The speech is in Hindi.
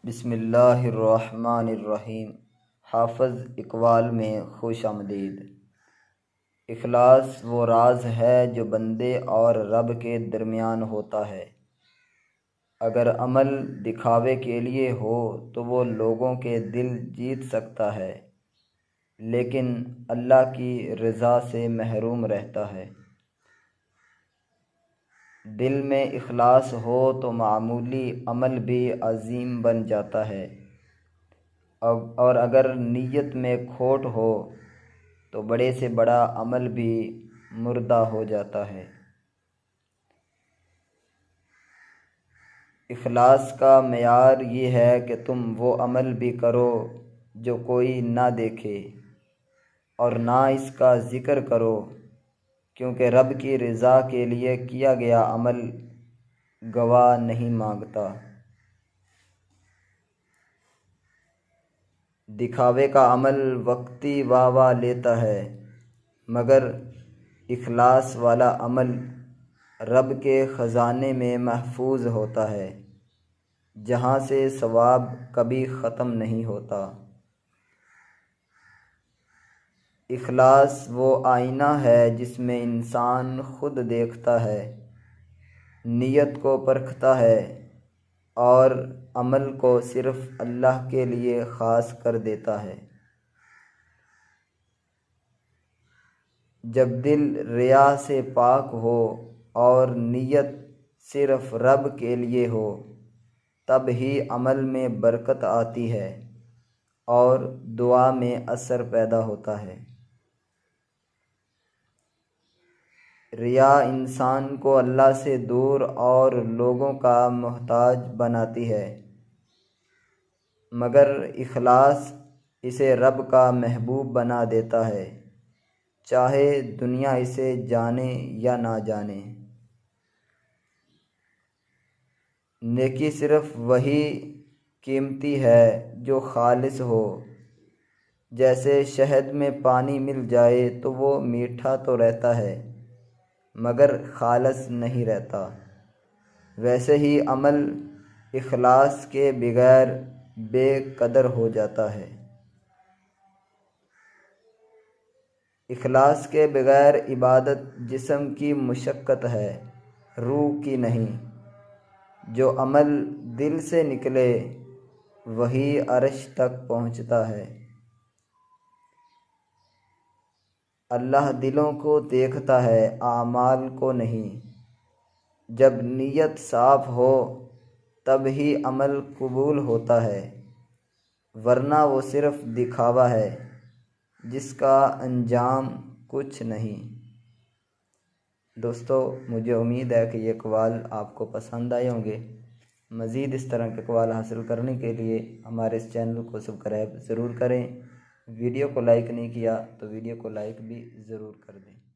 बिस्मिल्लाहिर्रहमानिर्रहीम। हाफ़िज़ इक़बाल में खुश आमदीद। इखलास वो राज है जो बंदे और रब के दरमियान होता है। अगर अमल दिखावे के लिए हो तो वो लोगों के दिल जीत सकता है, लेकिन अल्लाह की रज़ा से महरूम रहता है। दिल में इखलास हो तो मामूली अमल भी अज़ीम बन जाता है, और अगर नीयत में खोट हो तो बड़े से बड़ा अमल भी मुर्दा हो जाता है। इखलास का मेयार ये है कि तुम वो अमल भी करो जो कोई ना देखे, और ना इसका ज़िक्र करो, क्योंकि रब की रज़ा के लिए किया गया अमल गवाह नहीं मांगता। दिखावे का अमल वक्ती वाह लेता है, मगर इखलास वाला अमल रब के ख़ज़ाने में महफूज होता है, जहाँ से सवाब कभी ख़त्म नहीं होता। इखलास वो आईना है जिसमें इंसान खुद देखता है, नीयत को परखता है और अमल को सिर्फ़ अल्लाह के लिए ख़ास कर देता है। जब दिल रिया से पाक हो और नीयत सिर्फ़ रब के लिए हो, तब ही अमल में बरकत आती है और दुआ में असर पैदा होता है। रिया इंसान को अल्लाह से दूर और लोगों का मोहताज बनाती है, मगर इखलास इसे रब का महबूब बना देता है, चाहे दुनिया इसे जाने या ना जाने। नेकी सिर्फ़ वही कीमती है जो खालिस हो। जैसे शहद में पानी मिल जाए तो वो मीठा तो रहता है, मगर खालिस नहीं रहता। वैसे ही अमल इखलास के बगैर बेकदर हो जाता है। इखलास के बगैर इबादत जिस्म की मुशक्क़त है, रूह की नहीं। जो अमल दिल से निकले वही अर्श तक पहुँचता है। अल्लाह दिलों को देखता है, आमाल को नहीं। जब नीयत साफ़ हो तब ही अमल कबूल होता है, वरना वो सिर्फ़ दिखावा है जिसका अंजाम कुछ नहीं। दोस्तों, मुझे उम्मीद है कि ये कवाल आपको पसंद आए होंगे। मज़ीद इस तरह के कवाल हासिल करने के लिए हमारे इस चैनल को सब्सक्राइब ज़रूर करें। वीडियो को लाइक नहीं किया तो वीडियो को लाइक भी ज़रूर कर दें।